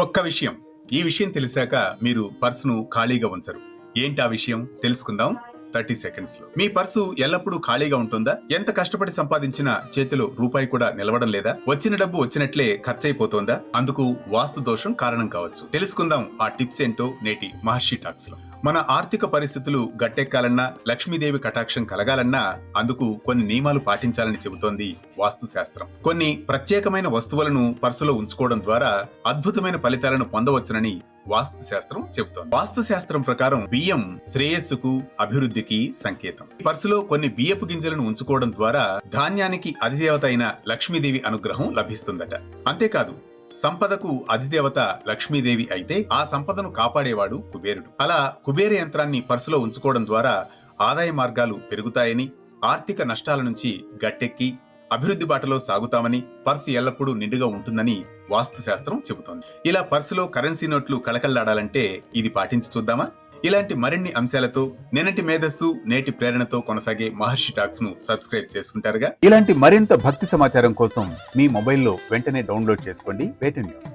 ఒక్క విషయం, ఈ విషయం తెలిసాక మీరు పర్సును ఖాళీగా ఉంచరు. ఏంటి ఆ విషయం తెలుసుకుందాం 30 సెకండ్స్ లో. మీ పర్సు ఎల్లప్పుడూ ఖాళీగా ఉంటుందా? ఎంత కష్టపడి సంపాదించిన చేతిలో రూపాయి కూడా నిలవడం లేదా? వచ్చిన డబ్బు వచ్చినట్లే ఖర్చయిపోతోందా? అందుకు వాస్తు దోషం కారణం కావచ్చు. తెలుసుకుందాం ఆ టిప్స్ ఏంటో నేటి మహర్షి టాక్స్ లో. మన ఆర్థిక పరిస్థితులు గట్టెక్కాలన్నా, లక్ష్మీదేవి కటాక్షం కలగాలన్నా అందుకు కొన్ని నియమాలు పాటించాలని చెబుతోంది వాస్తు శాస్త్రం. కొన్ని ప్రత్యేకమైన వస్తువులను పర్సులో ఉంచుకోవడం ద్వారా అద్భుతమైన ఫలితాలను పొందవచ్చునని వాస్తు శాస్త్రం చెబుతోంది. వాస్తు శాస్త్రం ప్రకారం బియ్యం శ్రేయస్సుకు, అభివృద్ధికి సంకేతం. పర్సులో కొన్ని బియ్యపు గింజలను ఉంచుకోవడం ద్వారా ధాన్యానికి అధిదేవత అయిన లక్ష్మీదేవి అనుగ్రహం లభిస్తుందట. అంతేకాదు, సంపదకు అధిదేవత లక్ష్మీదేవి అయితే ఆ సంపదను కాపాడేవాడు కుబేరుడు. అలా కుబేర యంత్రాన్ని పర్సులో ఉంచుకోవడం ద్వారా ఆదాయ మార్గాలు పెరుగుతాయని, ఆర్థిక నష్టాల నుంచి గట్టెక్కి అభివృద్ధి బాటలో సాగుతామని, పర్సు ఎల్లప్పుడూ నిండుగా ఉంటుందని వాస్తు శాస్త్రం చెబుతోంది. ఇలా పర్సులో కరెన్సీ నోట్లు కళకళలాడాలంటే ఇది పాటించి చూద్దామా? ఇలాంటి మరిన్ని అంశాలతో నిన్నటి మేధస్సు నేటి ప్రేరణతో కొనసాగే మహర్షి టాక్స్ ను సబ్స్క్రైబ్ చేసుకుంటారుగా. ఇలాంటి మరింత భక్తి సమాచారం కోసం మీ మొబైల్లో వెంటనే డౌన్లోడ్ చేసుకోండి వేటెన్ న్యూస్.